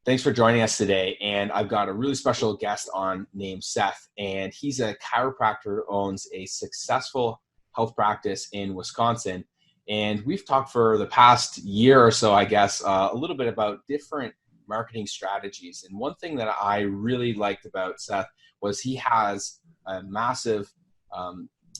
Thanks for joining us today. And I've got a really special guest on named Seth, and he's a chiropractor who owns a successful health practice in Wisconsin. And we've talked for the past year or so, I guess, a little bit about different marketing strategies. And one thing that I really liked about Seth was he has a massive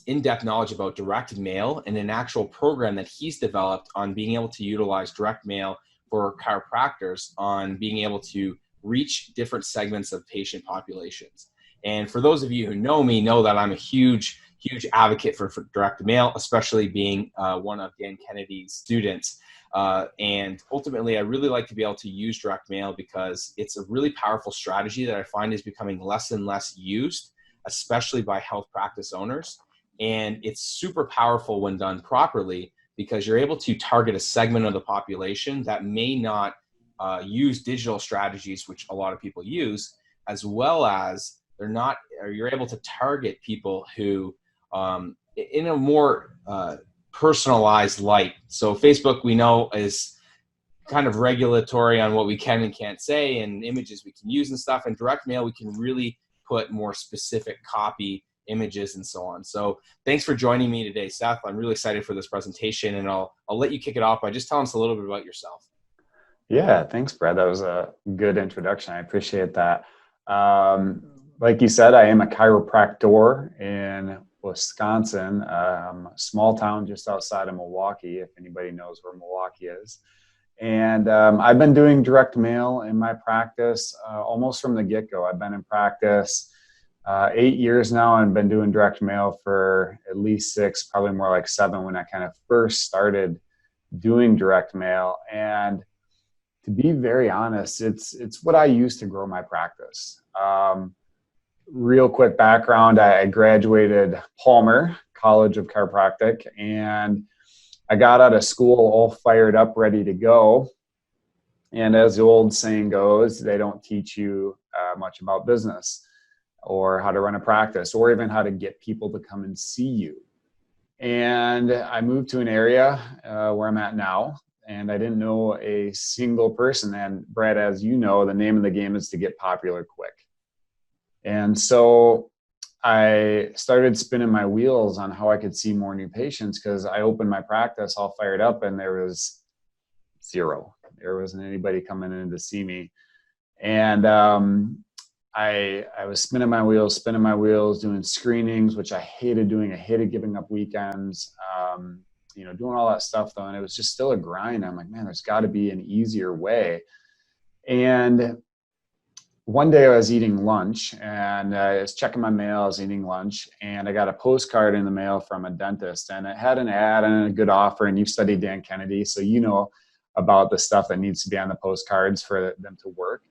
in-depth knowledge about direct mail and an actual program that he's developed on being able to utilize direct mail for chiropractors on being able to reach different segments of patient populations. And for those of you who know me, know that I'm a huge advocate for direct mail, especially being one of Dan Kennedy's students. And ultimately, I really like to be able to use direct mail because it's a really powerful strategy that I find is becoming less and less used, especially by health practice owners. And it's super powerful when done properly, because you're able to target a segment of the population that may not use digital strategies, which a lot of people use, as well as you're able to target people who in a more personalized light. So Facebook, we know, is kind of regulatory on what we can and can't say and images we can use and stuff. And direct mail, we can really put more specific copy, images, and so on. So thanks for joining me today, Seth. I'm really excited for this presentation, and I'll let you kick it off by just telling us a little bit about yourself. Yeah, thanks, Brad. That was a good introduction. I appreciate that. Like you said, I am a chiropractor in Wisconsin, a small town just outside of Milwaukee, if anybody knows where Milwaukee is. And I've been doing direct mail in my practice almost from the get-go. I've been in practice 8 years now, and been doing direct mail for at least 6, probably more like 7 when I kind of first started doing direct mail. And to be very honest, it's what I used to grow my practice. Real quick background, I graduated Palmer College of Chiropractic, and I got out of school all fired up, ready to go. And as the old saying goes, they don't teach you much about business, or how to run a practice, or even how to get people to come and see you. And I moved to an area where I'm at now, and I didn't know a single person. And Brad, as you know, the name of the game is to get popular quick. And so I started spinning my wheels on how I could see more new patients, because I opened my practice all fired up and there was zero. There wasn't anybody coming in to see me. And I was spinning my wheels, doing screenings, which I hated doing. I hated giving up weekends, doing all that stuff though. And it was just still a grind. I'm like, man, there's got to be an easier way. And one day I was eating lunch, and I was checking my mail. I was eating lunch, and I got a postcard in the mail from a dentist, and it had an ad and a good offer. And you've studied Dan Kennedy, so you know about the stuff that needs to be on the postcards for them to work.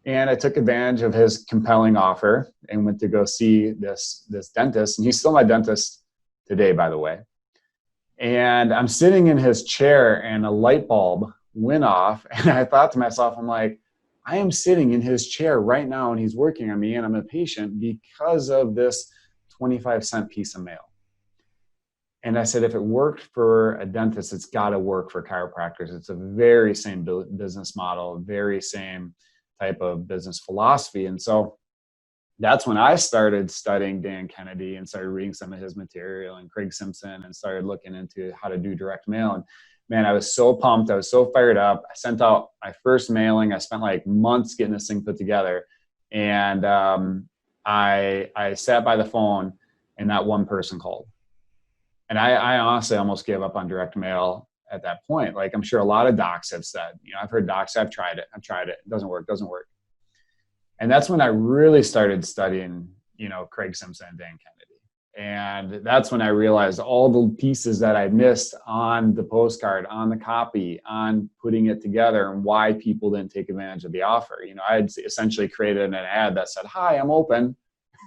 And I took advantage of his compelling offer and went to go see this dentist. And he's still my dentist today, by the way. And I'm sitting in his chair, and a light bulb went off. And I thought to myself, I'm like, I am sitting in his chair right now, and he's working on me, and I'm a patient because of this 25-cent piece of mail. And I said, if it worked for a dentist, it's got to work for chiropractors. It's a very same business model, very same type of business philosophy. And so that's when I started studying Dan Kennedy and started reading some of his material, and Craig Simpson, and started looking into how to do direct mail. And man, I was so pumped. I was so fired up. I sent out my first mailing. I spent like months getting this thing put together. And I sat by the phone, and not one person called. And I honestly almost gave up on direct mail at that point. Like, I'm sure a lot of docs have said, I've heard docs, I've tried it. It doesn't work. And that's when I really started studying, Craig Simpson and Dan Kennedy. And that's when I realized all the pieces that I missed on the postcard, on the copy, on putting it together, and why people didn't take advantage of the offer. I had essentially created an ad that said, "Hi, I'm open,"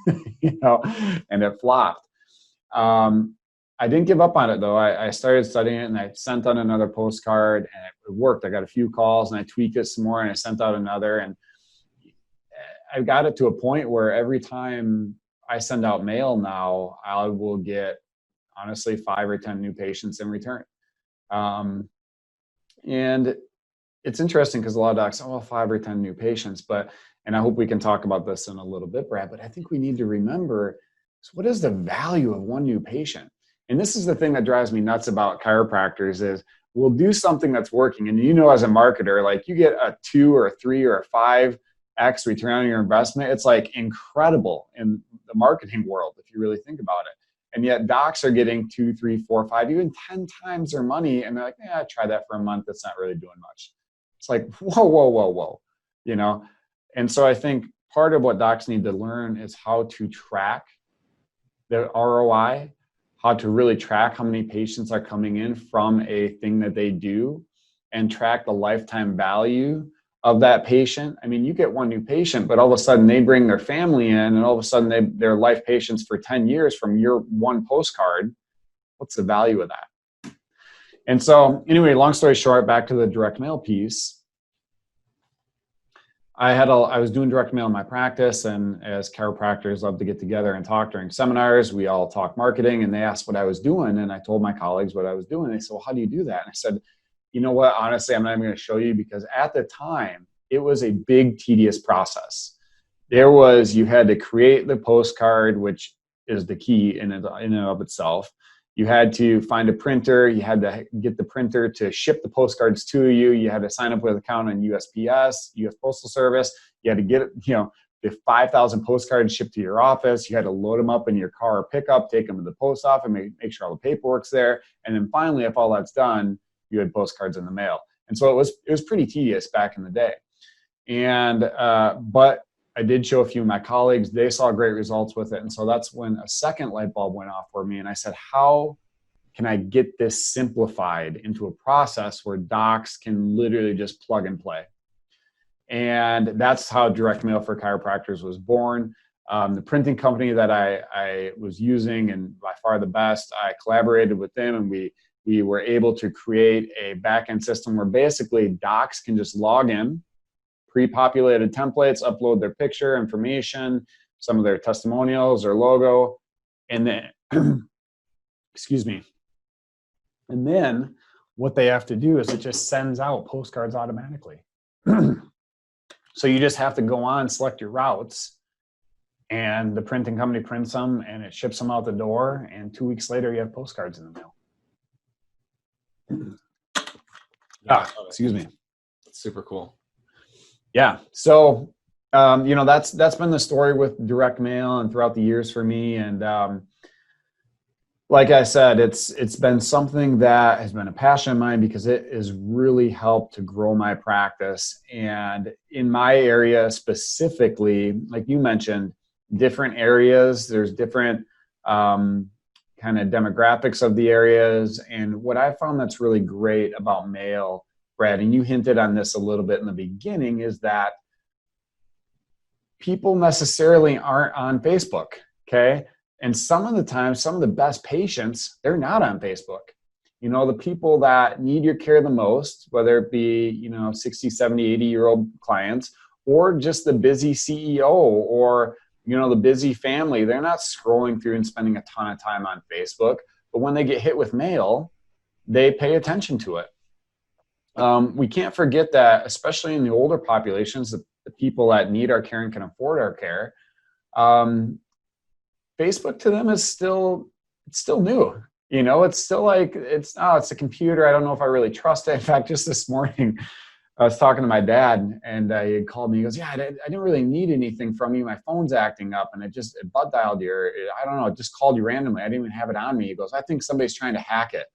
and it flopped. I didn't give up on it though. I started studying it, and I sent out another postcard, and it worked. I got a few calls, and I tweaked it some more, and I sent out another, and I got it to a point where every time I send out mail now, I will get honestly 5 or 10 new patients in return. And it's interesting because a lot of docs, oh, 5 or 10 new patients, and I hope we can talk about this in a little bit, Brad, but I think we need to remember, so what is the value of one new patient? And this is the thing that drives me nuts about chiropractors is we'll do something that's working. And as a marketer, like you get a 2 or a 3 or a 5x return on your investment. It's like incredible in the marketing world, if you really think about it. And yet docs are getting 2, 3, 4, 5, even 10 times their money. And they're like, yeah, try that for a month. That's not really doing much. It's like, whoa, whoa, whoa, whoa, And so I think part of what docs need to learn is how to track the ROI, how to really track how many patients are coming in from a thing that they do and track the lifetime value of that patient. I mean, you get one new patient, but all of a sudden they bring their family in and all of a sudden they're life patients for 10 years from your one postcard. What's the value of that? And so anyway, long story short, back to the direct mail piece. I was doing direct mail in my practice, and as chiropractors love to get together and talk during seminars, we all talk marketing, and they asked what I was doing, and I told my colleagues what I was doing. They said, well, how do you do that? And I said, you know what, honestly, I'm not even going to show you, because at the time, it was a big, tedious process. You had to create the postcard, which is the key in and of itself. You had to find a printer. You had to get the printer to ship the postcards to you. You had to sign up with an account on USPS, US Postal Service. You had to get, the 5,000 postcards shipped to your office. You had to load them up in your car or pickup, take them to the post office, make sure all the paperwork's there. And then finally, if all that's done, you had postcards in the mail. And so it was pretty tedious back in the day. And, but I did show a few of my colleagues. They saw great results with it. And so that's when a second light bulb went off for me. And I said, how can I get this simplified into a process where docs can literally just plug and play? And that's how direct mail for chiropractors was born. The printing company that I was using, and by far the best, I collaborated with them, and we were able to create a back-end system where basically docs can just log in, pre-populated templates, upload their picture, information, some of their testimonials or logo, and then, excuse me. And then what they have to do is it just sends out postcards automatically. So you just have to go on, select your routes, and the printing company prints them and it ships them out the door, and 2 weeks later you have postcards in the mail. Excuse me. That's super cool. Yeah. So, that's been the story with direct mail and throughout the years for me. And like I said, it's been something that has been a passion of mine because it has really helped to grow my practice. And in my area specifically, like you mentioned, different areas, there's different kind of demographics of the areas. And what I found that's really great about mail, Brad, and you hinted on this a little bit in the beginning, is that people necessarily aren't on Facebook, okay? And some of the time, some of the best patients, they're not on Facebook. The people that need your care the most, whether it be, 60, 70, 80-year-old clients, or just the busy CEO or, the busy family, they're not scrolling through and spending a ton of time on Facebook. But when they get hit with mail, they pay attention to it. We can't forget that, especially in the older populations, the people that need our care and can afford our care, Facebook to them is still new. It's still like, it's a computer. I don't know if I really trust it. In fact, just this morning, I was talking to my dad, and he had called me. He goes, yeah, I didn't really need anything from you. My phone's acting up, and it butt dialed you. Or I don't know, it just called you randomly. I didn't even have it on me. He goes, I think somebody's trying to hack it.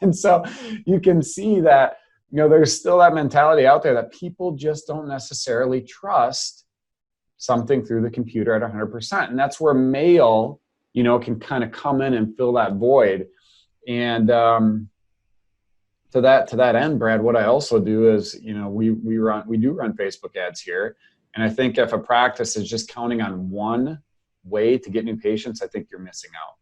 And so you can see that, there's still that mentality out there that people just don't necessarily trust something through the computer at 100%. And that's where mail, can kind of come in and fill that void. And to that end, Brad, what I also do is, we do run Facebook ads here. And I think if a practice is just counting on one way to get new patients, I think you're missing out.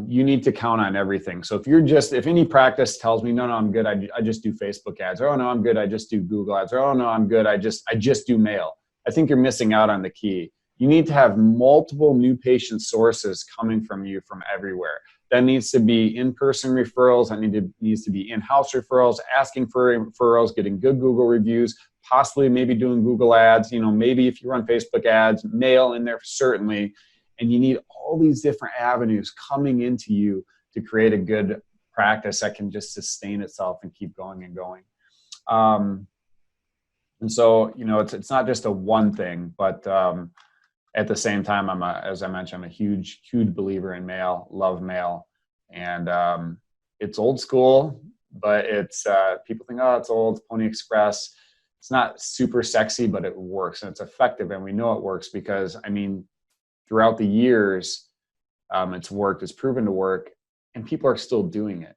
You need to count on everything. So if any practice tells me, no, I'm good, I just do Facebook ads, or oh no, I'm good, I just do Google ads, or oh no, I'm good, I just do mail, I think you're missing out on the key. You need to have multiple new patient sources coming from you from everywhere. That needs to be in-person referrals. That needs to be in-house referrals, asking for referrals, getting good Google reviews, possibly maybe doing Google ads, maybe if you run Facebook ads, mail in there certainly. And you need all these different avenues coming into you to create a good practice that can just sustain itself and keep going and going. And so, it's not just a one thing, but at the same time, as I mentioned, I'm a huge believer in mail, love mail. And it's old school, but it's people think, oh, it's old, it's Pony Express. It's not super sexy, but it works and it's effective. And we know it works because, throughout the years, it's worked, it's proven to work, and people are still doing it.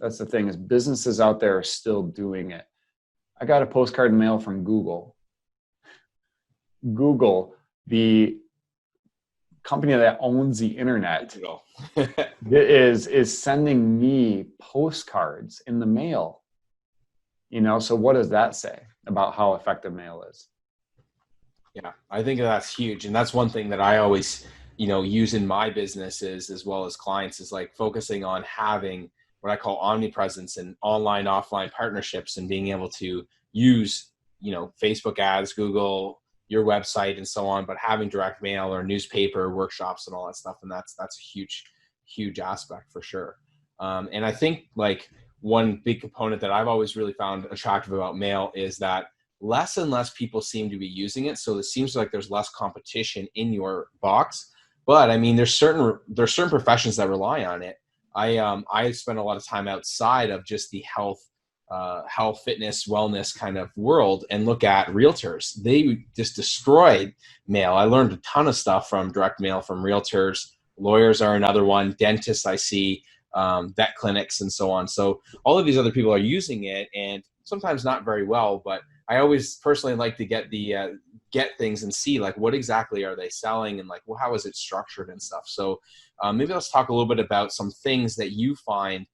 That's the thing, is businesses out there are still doing it. I got a postcard in mail from Google. Google, the company that owns the internet, is sending me postcards in the mail. So what does that say about how effective mail is? Yeah, I think that's huge. And that's one thing that I always, use in my businesses as well as clients, is like focusing on having what I call omnipresence and online, offline partnerships, and being able to use, Facebook ads, Google, your website and so on, but having direct mail or newspaper workshops and all that stuff. And that's a huge aspect for sure. And I think like one big component that I've always really found attractive about mail is that less and less people seem to be using it. So it seems like there's less competition in your box. But there's certain professions that rely on it. I spend a lot of time outside of just the health, fitness, wellness kind of world, and look at realtors. They just destroyed mail. I learned a ton of stuff from direct mail from realtors. Lawyers are another one. Dentists I see, vet clinics and so on. So all of these other people are using it, and sometimes not very well, but I always personally like to get things and see like what exactly are they selling and like, well, how is it structured and stuff. So maybe let's talk a little bit about some things that you find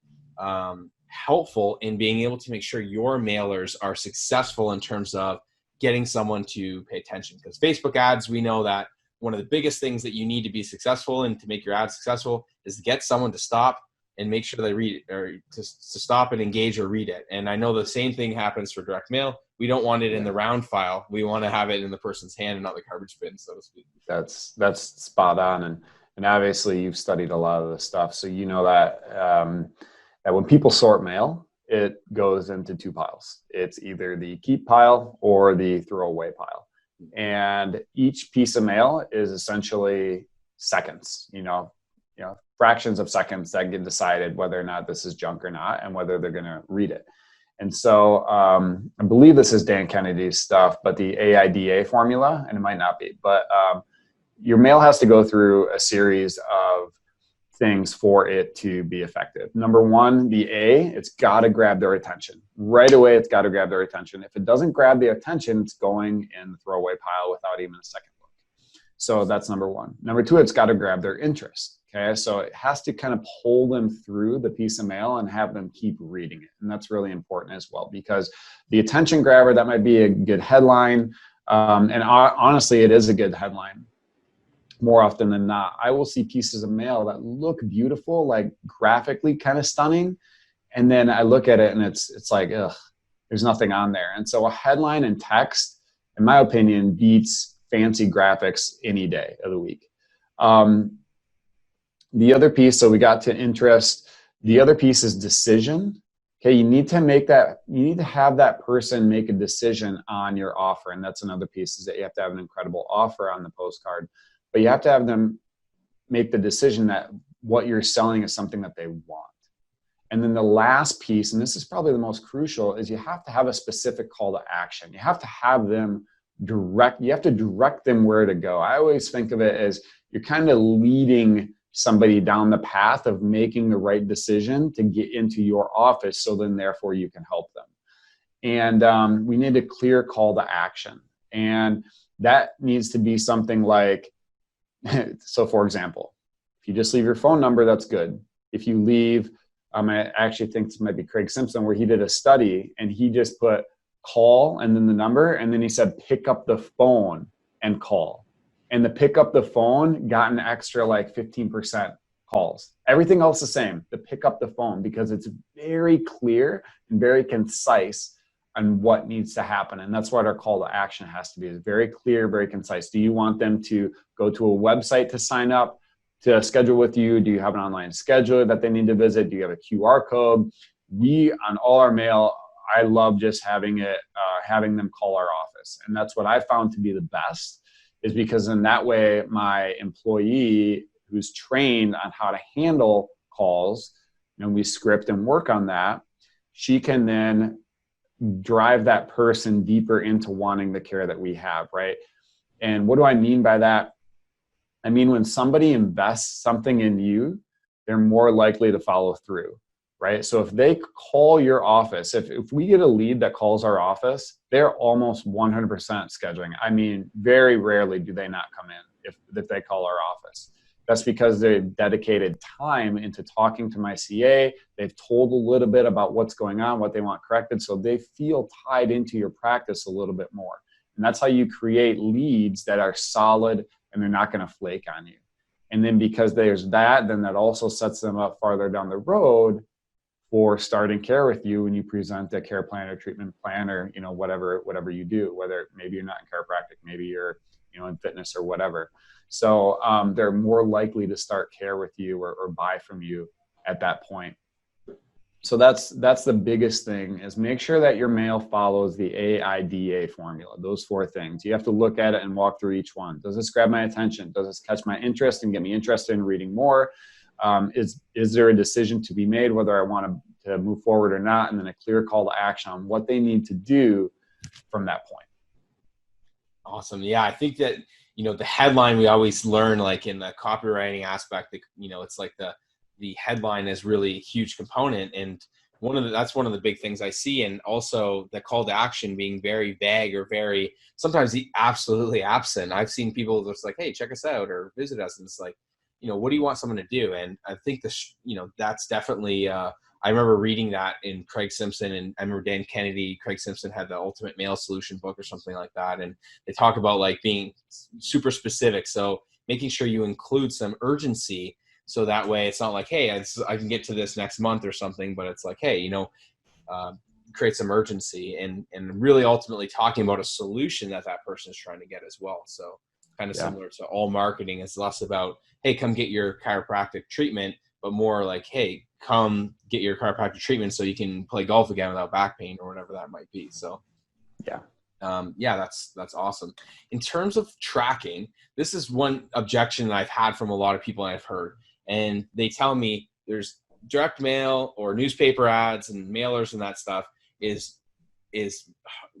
helpful in being able to make sure your mailers are successful in terms of getting someone to pay attention. Because Facebook ads, we know that one of the biggest things that you need to be successful and to make your ads successful is to get someone to stop and make sure they read it, or to stop and engage or read it. And I know the same thing happens for direct mail. We don't want it in the round file. We want to have it in the person's hand and not the garbage bin, so to speak. That's spot on. And obviously you've studied a lot of this stuff. So you know that when people sort mail, it goes into two piles. It's either the keep pile or the throwaway pile. And each piece of mail is essentially seconds, fractions of seconds that get decided whether or not this is junk or not, and whether they're going to read it. And so I believe this is Dan Kennedy's stuff, but the AIDA formula, and it might not be, but your mail has to go through a series of things for it to be effective. Number one, the A, it's got to grab their attention. Right away, it's got to grab their attention. If it doesn't grab their attention, it's going in the throwaway pile without even a second look. So that's number one. Number two, it's got to grab their interest. Okay, so it has to kind of pull them through the piece of mail and have them keep reading it. And that's really important as well, because the attention grabber, that might be a good headline. And honestly, it is a good headline. More often than not, I will see pieces of mail that look beautiful, like graphically kind of stunning. And then I look at it and it's like, ugh, there's nothing on there. And so a headline and text, in my opinion, beats fancy graphics any day of the week. The other piece, so we got to interest. The other piece is decision. Okay, you need to have that person make a decision on your offer. And that's another piece, is that you have to have an incredible offer on the postcard, but you have to have them make the decision that what you're selling is something that they want. And then the last piece, and this is probably the most crucial, is you have to have a specific call to action. You have to have them you have to direct them where to go. I always think of it as you're kind of leading somebody down the path of making the right decision to get into your office, so then therefore you can help them. And we need a clear call to action. And that needs to be something like, so for example, if you just leave your phone number, that's good. If you leave, I actually think this might be Craig Simpson, where he did a study and he just put call and then the number, and then he said, pick up the phone and call. and the pick up the phone got an extra like 15% calls. Everything else the same, the pick up the phone, because it's very clear and very concise on what needs to happen. And that's what our call to action has to be. It's very clear, very concise. Do you want them to go to a website to sign up, to schedule with you? Do you have an online scheduler that they need to visit? Do you have a QR code? We, on all our mail, I love just having them call our office. And that's what I found to be the best, is because in that way, my employee who's trained on how to handle calls, and we script and work on that, she can then drive that person deeper into wanting the care that we have, right? And what do I mean by that? I mean, when somebody invests something in you, they're more likely to follow through, right? So if they call your office, if we get a lead that calls our office, they're almost 100% scheduling. I mean, very rarely do they not come in if they call our office. That's because they've dedicated time into talking to my CA. They've told a little bit about what's going on, what they want corrected, so they feel tied into your practice a little bit more. And that's how you create leads that are solid and they're not going to flake on you. And then because there's that, then that also sets them up farther down the road for starting care with you when you present a care plan or treatment plan, or whatever you do, whether maybe you're not in chiropractic, maybe you're in fitness or whatever. So they're more likely to start care with you or buy from you at that point. So that's the biggest thing, is make sure that your mail follows the AIDA formula, those 4 things. You have to look at it and walk through each one. Does this grab my attention? Does this catch my interest and get me interested in reading more? Is there a decision to be made whether I want to move forward or not? And then a clear call to action on what they need to do from that point. Awesome. Yeah, I think that, the headline we always learn, like in the copywriting aspect, it's like the headline is really a huge component. And that's one of the big things I see. And also the call to action being very vague or very, sometimes absolutely absent. I've seen people just like, hey, check us out or visit us. And it's like, what do you want someone to do? And I think that's definitely, I remember reading that in Craig Simpson, and I remember Dan Kennedy, Craig Simpson had the Ultimate Mail Solution book or something like that. And they talk about like being super specific. So making sure you include some urgency, so that way it's not like, hey, I can get to this next month or something, but it's like, hey, create some urgency and really ultimately talking about a solution that person is trying to get as well. So kind of similar to all marketing, is less about, hey, come get your chiropractic treatment, but more like, hey, come get your chiropractic treatment so you can play golf again without back pain or whatever that might be. So that's awesome. In terms of tracking, this is one objection that I've had from a lot of people I've heard, and they tell me there's direct mail or newspaper ads and mailers and that stuff is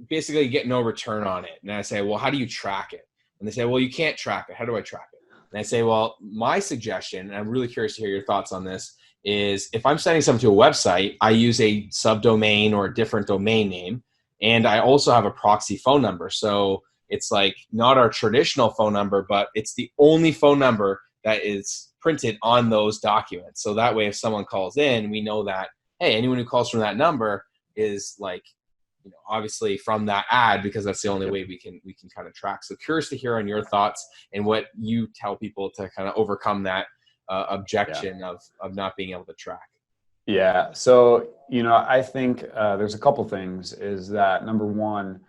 basically get no return on it. And I say, well, how do you track it? And they say, well, you can't track it. How do I track it? And I say, well, my suggestion, and I'm really curious to hear your thoughts on this, is if I'm sending something to a website, I use a subdomain or a different domain name. And I also have a proxy phone number. So it's like not our traditional phone number, but it's the only phone number that is printed on those documents. So that way, if someone calls in, we know that, hey, anyone who calls from that number is like, obviously from that ad, because that's the only way we can kind of track. So curious to hear on your thoughts and what you tell people to kind of overcome that objection of not being able to track. Yeah. So, I think there's a couple things. Is that number one,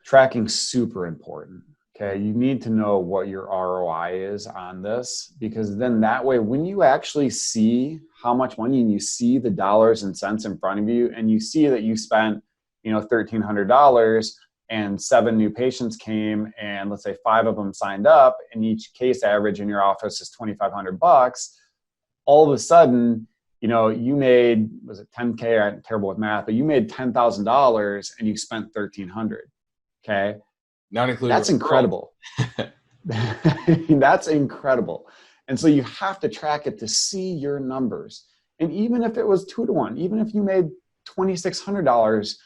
tracking's super important. Okay. You need to know what your ROI is on this, because then that way, when you actually see how much money and you see the dollars and cents in front of you, and you see that you spent, $1,300 and 7 new patients came, and let's say 5 of them signed up, and each case average in your office is $2,500. All of a sudden, you made, was it 10K? I'm terrible with math, but you made $10,000 and you spent $1,300. Okay. Not including. That's incredible. That's incredible. And so you have to track it to see your numbers. And even if it was 2-to-1, even if you made $2,600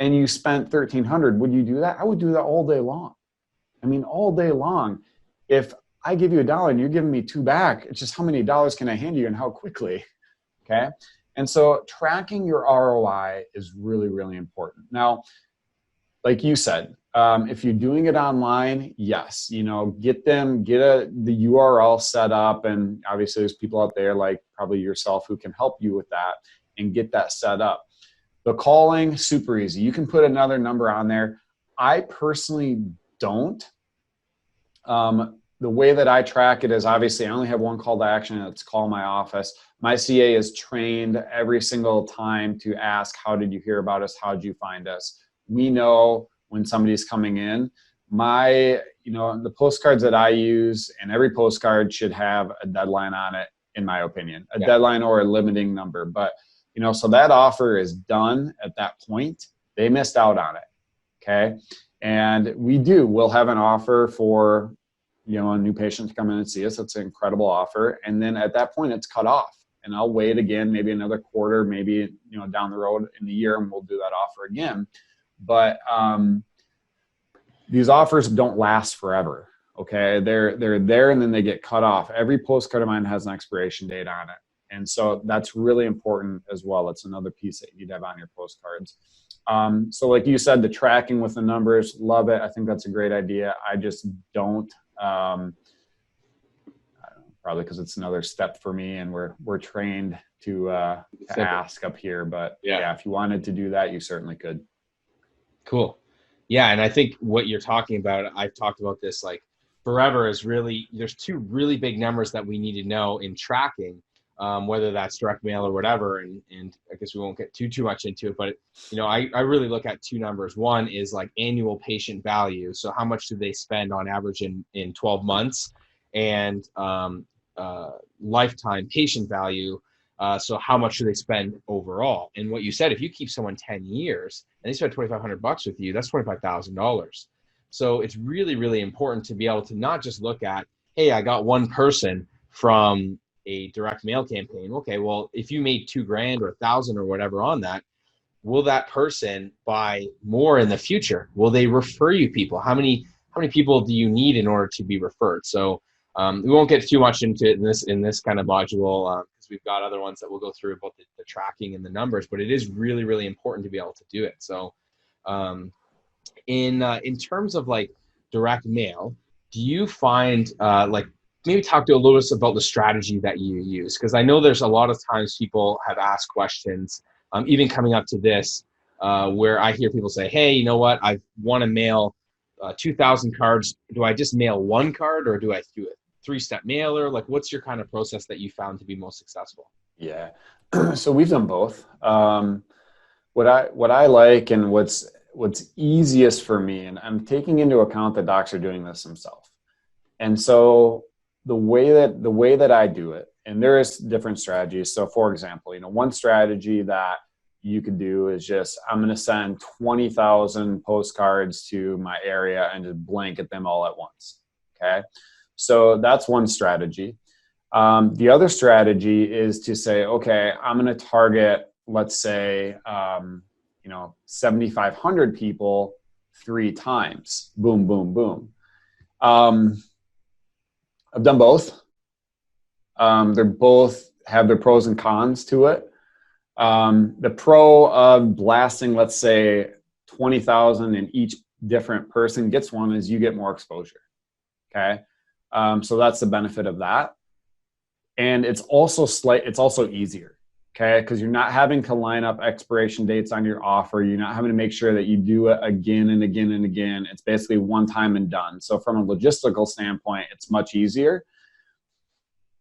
and you spent $1,300, would you do that? I would do that all day long. I mean, all day long. If I give you $1 and you're giving me 2 back, it's just how many dollars can I hand you and how quickly? Okay. And so tracking your ROI is really, really important. Now, like you said, If you're doing it online, yes, get the URL set up. And obviously there's people out there like probably yourself who can help you with that and get that set up. The calling, super easy. You can put another number on there. I personally don't. The way that I track it is obviously I only have one call to action, and it's call my office. My CA is trained every single time to ask, how did you hear about us? How did you find us? We know when somebody's coming in. The postcards that I use, and every postcard should have a deadline on it, in my opinion, a deadline or a limiting number. But, so that offer is done at that point. They missed out on it. Okay. And we'll have an offer for, a new patient to come in and see us. It's an incredible offer. And then at that point it's cut off, and I'll wait again, maybe another quarter, maybe, down the road in the year, and we'll do that offer again. But these offers don't last forever. Okay. They're there, and then they get cut off. Every postcard of mine has an expiration date on it. And so that's really important as well. It's another piece that you need to have on your postcards. So like you said, the tracking with the numbers, love it. I think that's a great idea. I just don't, probably because it's another step for me, and we're trained to ask up here. But yeah, if you wanted to do that, you certainly could. Cool. Yeah. And I think what you're talking about, I've talked about this like forever, is really, there's two really big numbers that we need to know in tracking, whether that's direct mail or whatever. And I guess we won't get too much into it, but I really look at two numbers. One is like annual patient value. So how much do they spend on average in 12 months, and lifetime patient value. So how much do they spend overall? And what you said, if you keep someone 10 years and they spend $2,500 with you, that's $25,000. So it's really, really important to be able to not just look at, hey, I got one person from a direct mail campaign. Okay, well, if you made $2,000 or $1,000 or whatever on that, will that person buy more in the future? Will they refer you people? How many people do you need in order to be referred? So we won't get too much into it in this kind of module, because we've got other ones that we'll go through about the tracking and the numbers, but it is really, really important to be able to do it. So in terms of like direct mail, do you find maybe talk to a little bit about the strategy that you use? Because I know there's a lot of times people have asked questions, even coming up to this, where I hear people say, hey, you know what, I want to mail 2,000 cards. Do I just mail one card, or do I do a 3-step mailer? Like, what's your kind of process that you found to be most successful? Yeah. So we've done both. What I like, and what's easiest for me, and I'm taking into account that docs are doing this themselves. And so the way that I do it, and there is different strategies. So for example, one strategy that you could do is just, I'm going to send 20,000 postcards to my area and just blanket them all at once. Okay. So that's one strategy. The other strategy is to say, okay, I'm going to target, let's say, 7,500 people 3 times. Boom, boom, boom. I've done both. They're both have their pros and cons to it. The pro of blasting, let's say 20,000 in each different person gets one, is you get more exposure. Okay. So that's the benefit of that. And it's also easier. Okay. Cause you're not having to line up expiration dates on your offer. You're not having to make sure that you do it again and again and again. It's basically one time and done. So from a logistical standpoint, it's much easier.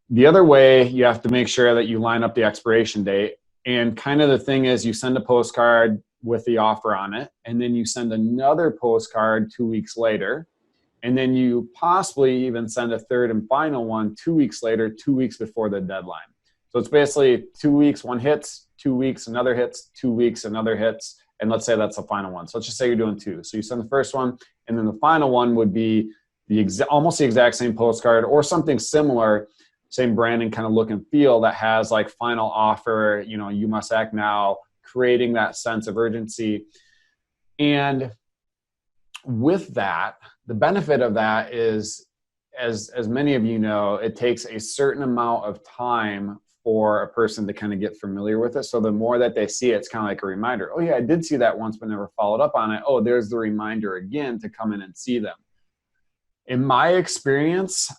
The other way, you have to make sure that you line up the expiration date. And kind of the thing is, you send a postcard with the offer on it, and then you send another postcard 2 weeks later. And then you possibly even send a third and final one 2 weeks later, 2 weeks before the deadline. So it's basically 2 weeks, one hits, 2 weeks, another hits, 2 weeks, another hits. And let's say that's the final one. So let's just say you're doing 2. So you send the first one, and then the final one would be almost the exact same postcard or something similar, same branding, kind of look and feel, that has like final offer, you must act now, creating that sense of urgency. And with that, the benefit of that is as many of you know, it takes a certain amount of time for a person to kind of get familiar with it. So the more that they see it, it's kind of like a reminder. Oh yeah, I did see that once, but never followed up on it. Oh, there's the reminder again to come in and see them. In my experience,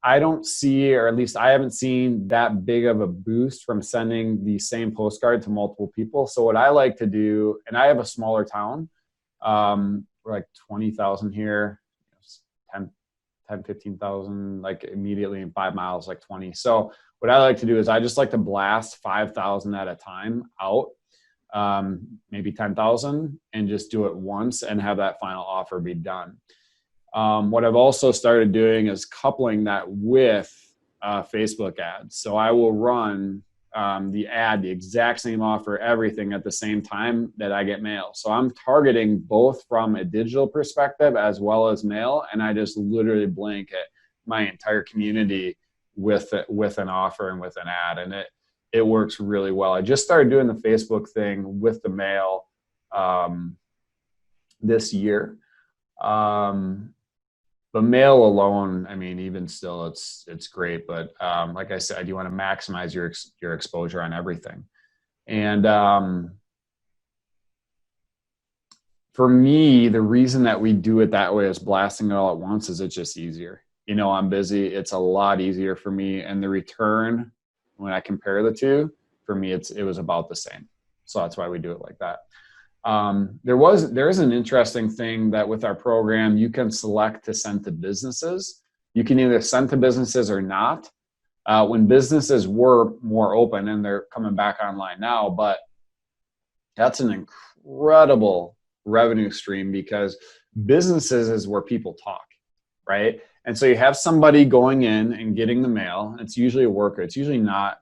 I don't see, or at least I haven't seen that big of a boost from sending the same postcard to multiple people. So what I like to do, and I have a smaller town, we're like 20,000 here, 10, 15,000, like immediately in 5 miles, like 20. So what I like to do is I just like to blast 5,000 at a time out, maybe 10,000, and just do it once and have that final offer be done. What I've also started doing is coupling that with Facebook ads. So I will run the exact same offer, everything at the same time that I get mail. So I'm targeting both from a digital perspective as well as mail. And I just literally blanket my entire community with an offer and with an ad. And it works really well. I just started doing the Facebook thing with the mail this year. But mail alone, I mean, even still, it's great. But like I said, you want to maximize your exposure on everything. And for me, the reason that we do it that way is blasting it all at once is it's just easier. You know, I'm busy. It's a lot easier for me. And the return, when I compare the two, for me, it was about the same. So that's why we do it like that. There is an interesting thing that with our program, you can select to send to businesses. You can either send to businesses or not. When businesses were more open, and they're coming back online now, but that's an incredible revenue stream because businesses is where people talk, right? And so you have somebody going in and getting the mail. It's usually a worker. It's usually not,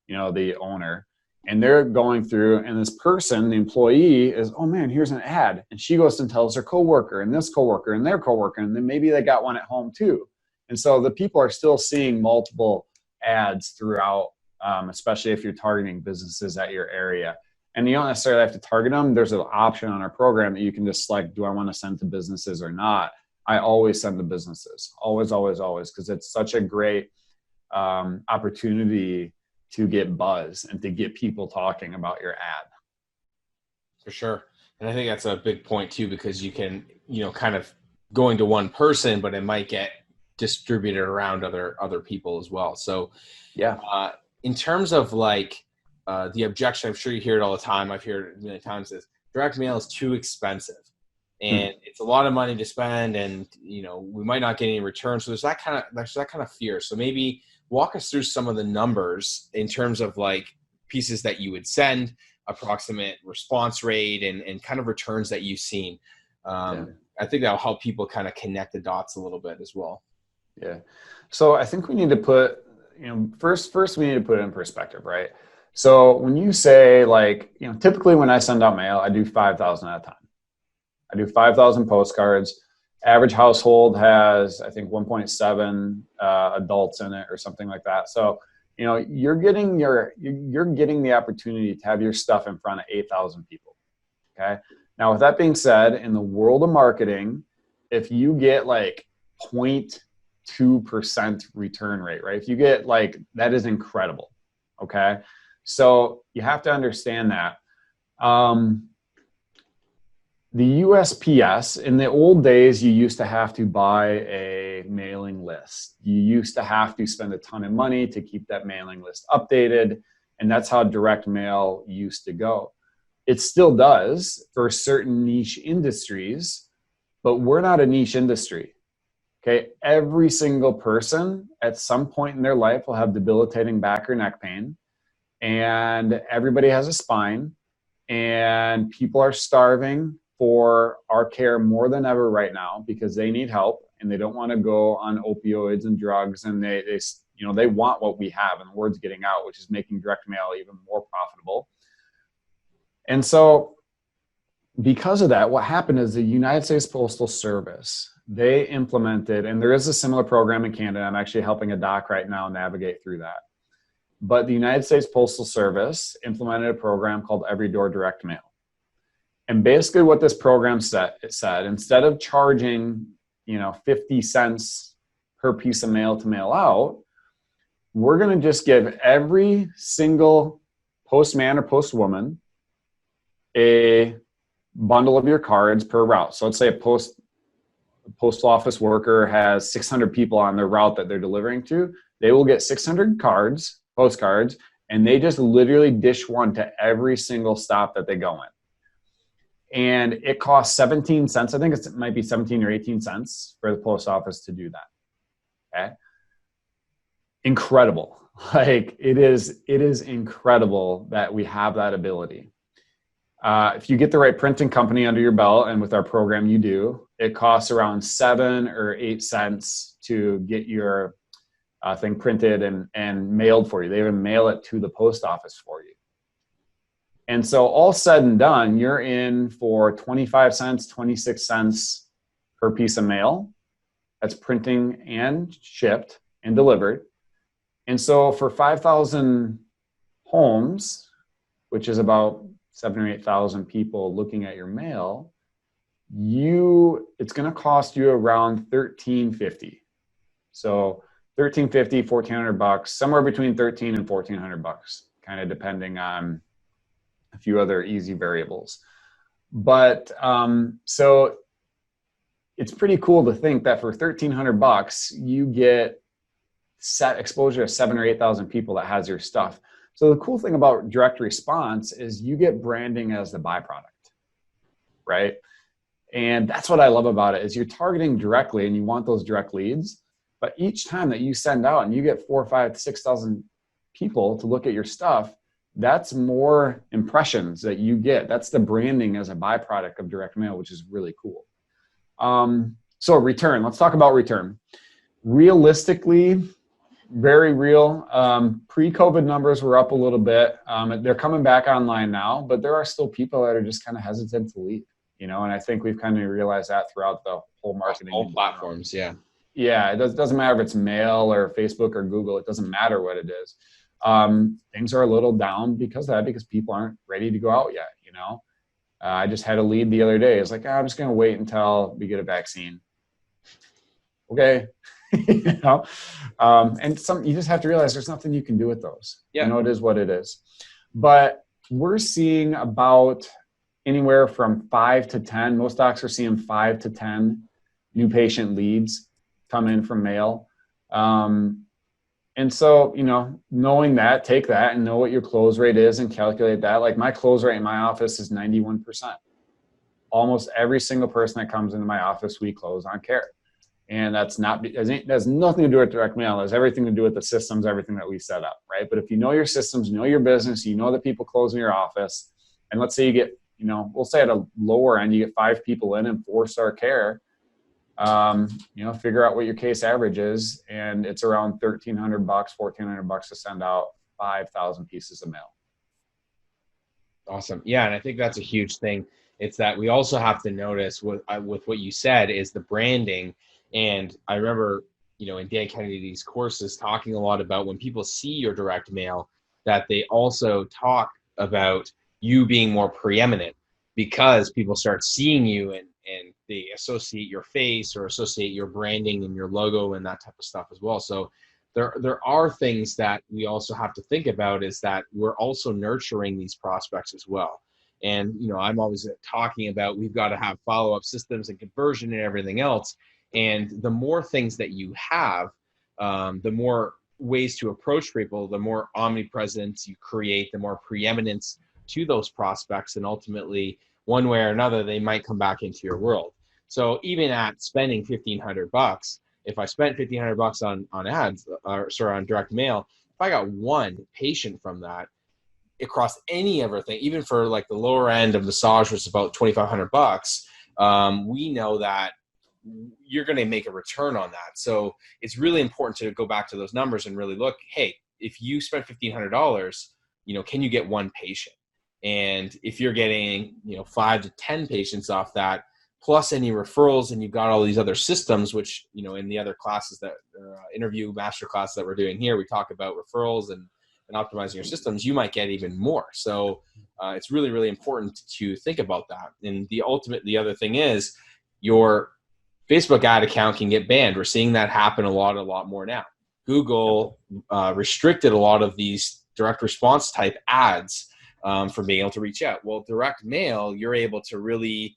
the owner. And they're going through, and this person, the employee, is, oh man, here's an ad. And she goes and tells her coworker and this coworker and their coworker, and then maybe they got one at home too. And so the people are still seeing multiple ads throughout, especially if you're targeting businesses at your area. And you don't necessarily have to target them. There's an option on our program that you can just select, do I want to send to businesses or not? I always send to businesses, always, always, always, because it's such a great opportunity to get buzz and to get people talking about your ad. For sure. And I think that's a big point too, because you can, kind of going to one person, but it might get distributed around other people as well. So yeah, in terms of like the objection, I'm sure you hear it all the time. I've heard it many times, is direct mail is too expensive and it's a lot of money to spend, and we might not get any return. So there's that kind of fear. So maybe walk us through some of the numbers in terms of like pieces that you would send, approximate response rate, and kind of returns that you've seen. I think that'll help people kind of connect the dots a little bit as well. Yeah. So I think we need to put, first we need to put it in perspective, right? So when you say like, typically when I send out mail, I do 5,000 at a time. I do 5,000 postcards. Average household has, I think, 1.7 adults in it or something like that. So, you're getting the opportunity to have your stuff in front of 8,000 people. Okay. Now, with that being said, in the world of marketing, if you get like 0.2% return rate, right? If you get like, that is incredible. Okay. So you have to understand that. The USPS, in the old days, you used to have to buy a mailing list. You used to have to spend a ton of money to keep that mailing list updated. And that's how direct mail used to go. It still does for certain niche industries, but we're not a niche industry. Okay. Every single person at some point in their life will have debilitating back or neck pain. And everybody has a spine, and people are starving for our care more than ever right now because they need help and they don't want to go on opioids and drugs, and they want what we have, and the word's getting out, which is making direct mail even more profitable. And so because of that, what happened is the United States Postal Service, they implemented, and there is a similar program in Canada. I'm actually helping a doc right now navigate through that. But the United States Postal Service implemented a program called Every Door Direct Mail. And basically what this program said, instead of charging, 50 cents per piece of mail to mail out, we're going to just give every single postman or postwoman a bundle of your cards per route. So let's say a postal office worker has 600 people on their route that they're delivering to. They will get 600 cards, postcards, and they just literally dish one to every single stop that they go in. And it costs 17 cents. I think it might be 17 or 18 cents for the post office to do that. Okay. Incredible. Like it is incredible that we have that ability. If you get the right printing company under your belt, and with our program you do, it costs around 7 or 8 cents to get your thing printed and mailed for you. They even mail it to the post office for you. And so all said and done, you're in for 25 cents, 26 cents per piece of mail. That's printing and shipped and delivered. And so for 5,000 homes, which is about 7,000 or 8,000 people looking at your mail, it's going to cost you around $13.50. So $13.50, $1,400, somewhere between $1,300 and $1,400, kind of depending on a few other easy variables. But so it's pretty cool to think that for $1,300, you get set exposure to 7,000 or 8,000 people that has your stuff. So the cool thing about direct response is you get branding as the byproduct, right? And that's what I love about it is you're targeting directly and you want those direct leads. But each time that you send out and you get 4,000, 5,000, 6,000 people to look at your stuff, that's more impressions that you get. That's the branding as a byproduct of direct mail, which is really cool. So return, let's talk about return. Realistically, very real. Pre-COVID numbers were up a little bit. They're coming back online now, but there are still people that are just kind of hesitant to leave, and I think we've kind of realized that throughout the whole marketing. All platforms, yeah. Yeah, it doesn't matter if it's mail or Facebook or Google. It doesn't matter what it is. Things are a little down because of that, because people aren't ready to go out yet, I just had a lead the other day. It's like, I'm just going to wait until we get a vaccine. Okay. And you just have to realize there's nothing you can do with those. Yeah. It is what it is. But we're seeing about anywhere from 5 to 10. Most docs are seeing 5 to 10 new patient leads come in from mail. And so, knowing that, take that and know what your close rate is and calculate that. Like my close rate in my office is 91%. Almost every single person that comes into my office, we close on care. And that's has nothing to do with direct mail. It has everything to do with the systems, everything that we set up, right? But if you know your systems, know your business, you know that people close in your office, and let's say you get, we'll say at a lower end, you get 5 people in and 4-star care, figure out what your case average is, and it's around $1,300, $1,400 to send out 5,000 pieces of mail. Awesome. Yeah. And I think that's a huge thing. It's that we also have to notice with what you said is the branding. And I remember, in Dan Kennedy's courses talking a lot about when people see your direct mail, that they also talk about you being more preeminent because people start seeing you and they associate your face or associate your branding and your logo and that type of stuff as well. So there are things that we also have to think about, is that we're also nurturing these prospects as well. And, I'm always talking about we've got to have follow-up systems and conversion and everything else. And the more things that you have, the more ways to approach people, the more omnipresence you create, the more preeminence to those prospects. And ultimately, one way or another, they might come back into your world. So even at spending $1,500, if I spent $1,500 on ads, on direct mail, if I got one patient from that, across any everything, even for like the lower end of massage, which is about $2,500, we know that you're going to make a return on that. So it's really important to go back to those numbers and really look, hey, if you spent $1,500, can you get one patient? And if you're getting, 5 to 10 patients off that, plus any referrals, and you've got all these other systems, which, in the other classes that interview master classes that we're doing here, we talk about referrals and optimizing your systems, you might get even more. So it's really, really important to think about that. And the other thing is your Facebook ad account can get banned. We're seeing that happen a lot more now. Google restricted a lot of these direct response type ads from being able to reach out. Well, direct mail, you're able to really,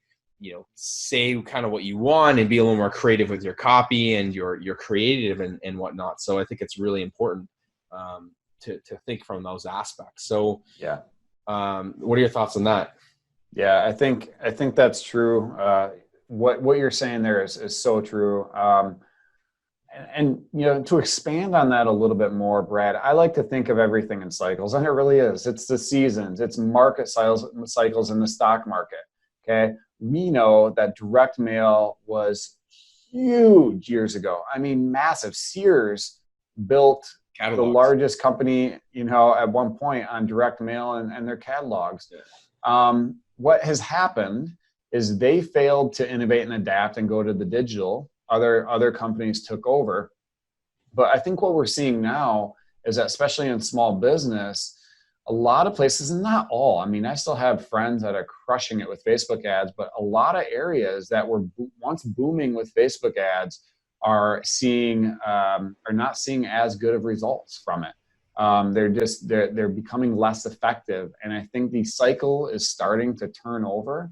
say kind of what you want and be a little more creative with your copy and your creative and whatnot. So I think it's really important to think from those aspects. So yeah. What are your thoughts on that? Yeah, I think that's true. What you're saying there is so true. And to expand on that a little bit more, Brad, I like to think of everything in cycles, and it really is. It's the seasons, it's market cycles in the stock market. Okay, we know that direct mail was huge years ago. I mean, massive. Sears built Catalogs. The largest company, at one point on direct mail and their catalogs. Yeah. What has happened is they failed to innovate and adapt and go to the digital. Other companies took over. But I think what we're seeing now is that, especially in small business, a lot of places, and not all, I mean, I still have friends that are crushing it with Facebook ads, but a lot of areas that were once booming with Facebook ads are not seeing as good of results from it. They're becoming less effective. And I think the cycle is starting to turn over.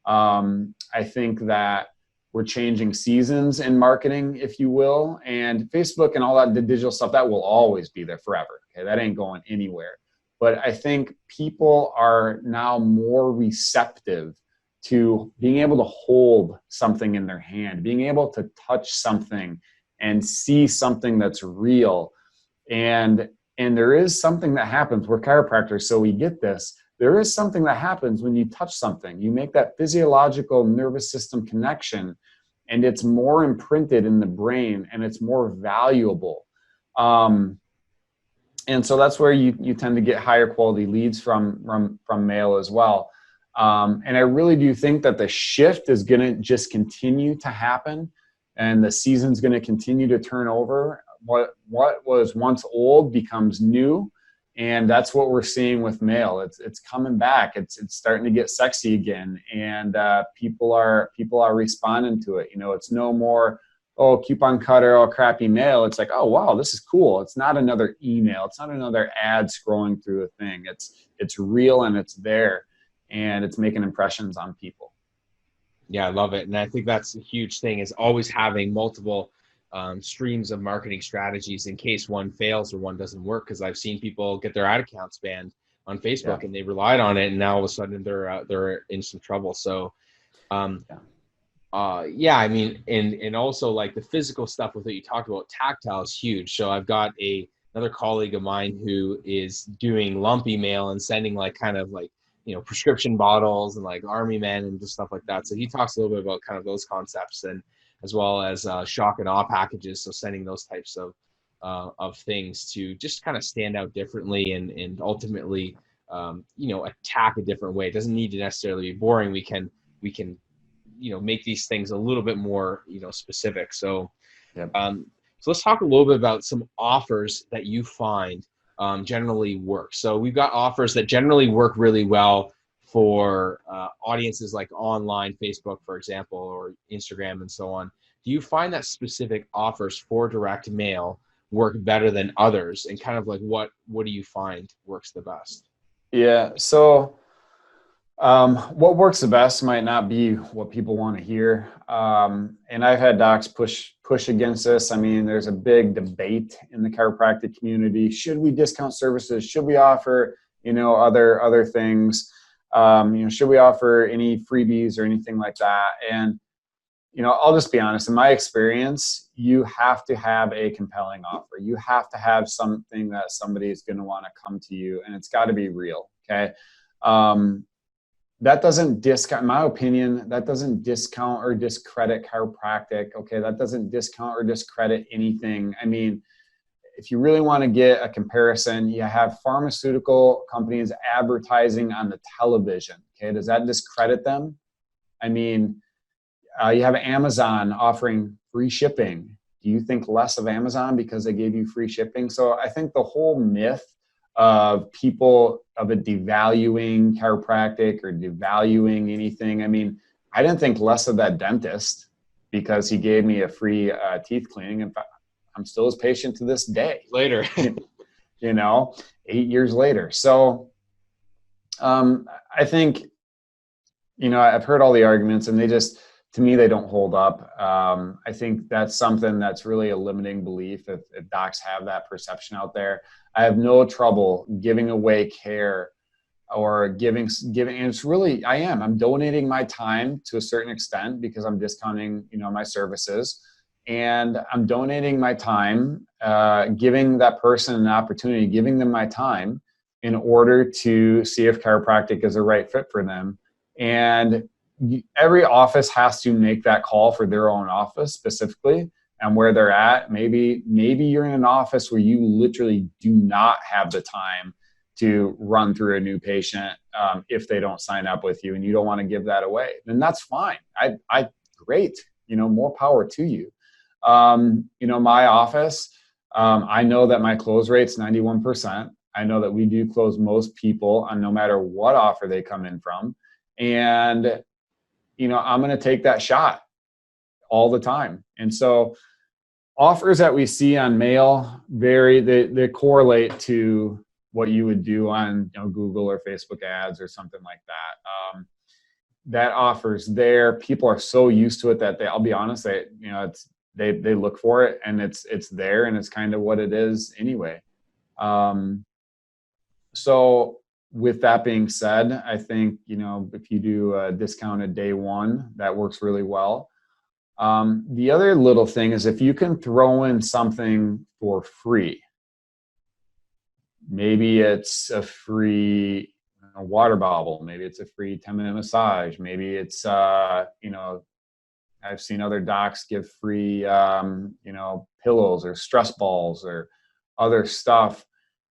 I think that we're changing seasons in marketing, if you will, and Facebook and all that, the digital stuff, that will always be there forever. Okay, that ain't going anywhere. But I think people are now more receptive to being able to hold something in their hand, being able to touch something and see something that's real. And there is something that happens. We're chiropractors, so we get this. There is something that happens when you touch something. You make that physiological nervous system connection, and it's more imprinted in the brain, and it's more valuable. And so that's where you tend to get higher quality leads from mail as well. And I really do think that the shift is going to just continue to happen, and the season's going to continue to turn over. What was once old becomes new. And that's what we're seeing with mail. It's coming back. It's starting to get sexy again, and people are responding to it. It's no more coupon cutter or crappy mail. It's like, oh wow, this is cool. It's not another email. It's not another ad scrolling through a thing. It's real and it's there, and it's making impressions on people. Yeah, I love it, and I think that's a huge thing, is always having multiple streams of marketing strategies in case one fails or one doesn't work. Because I've seen people get their ad accounts banned on Facebook, and they relied on it, and now all of a sudden they're in some trouble. So, I mean, and also like the physical stuff with what you talked about, tactile is huge. So I've got another colleague of mine who is doing lumpy mail and sending prescription bottles and like army men and just stuff like that. So he talks a little bit about kind of those concepts, and as well as shock and awe packages. So sending those types of things to just kind of stand out differently and ultimately, attack a different way. It doesn't need to necessarily be boring. We can make these things a little bit more, specific. So, yep. So let's talk a little bit about some offers that you find generally work. So we've got offers that generally work really well for audiences like online, Facebook, for example, or Instagram and so on. Do you find that specific offers for direct mail work better than others? And kind of like what do you find works the best? Yeah. So what works the best might not be what people want to hear. And I've had docs push against this. I mean, there's a big debate in the chiropractic community. Should we discount services? Should we offer, other things? Should we offer any freebies or anything like that? And, I'll just be honest. In my experience, you have to have a compelling offer. You have to have something that somebody is going to want to come to you, and it's got to be real. Okay. That doesn't discount, in my opinion, that doesn't discount or discredit chiropractic. Okay. That doesn't discount or discredit anything. I mean, if you really want to get a comparison, you have pharmaceutical companies advertising on the television. Okay. Does that discredit them? I mean, you have Amazon offering free shipping. Do you think less of Amazon because they gave you free shipping? So I think the whole myth of people of it devaluing chiropractic or devaluing anything. I mean, I didn't think less of that dentist. because he gave me a free teeth cleaning. In fact, I'm still his patient to this day. Later. 8 years later. So I think, I've heard all the arguments, and to me, they don't hold up. I think that's something that's really a limiting belief if docs have that perception out there. I have no trouble giving away care or giving, and it's really, I'm donating my time to a certain extent because I'm discounting, my services, and I'm donating my time, giving that person an opportunity, giving them my time in order to see if chiropractic is a right fit for them. And every office has to make that call for their own office specifically and where they're at. Maybe you're in an office where you literally do not have the time to run through a new patient if they don't sign up with you, and you don't want to give that away. Then that's fine. Great. More power to you. My office, I know that my close rate's 91%. I know that we do close most people on no matter what offer they come in from. And, I'm going to take that shot all the time. And so offers that we see on mail they correlate to what you would do on Google or Facebook ads or something like that. That offers there. People are so used to it that I'll be honest, they look for it, and it's there, and it's kind of what it is anyway. So with that being said, I think, if you do a discounted day one, that works really well. The other little thing is if you can throw in something for free. Maybe it's a free water bottle. Maybe it's a free 10-minute massage. Maybe it's, I've seen other docs give free, pillows or stress balls or other stuff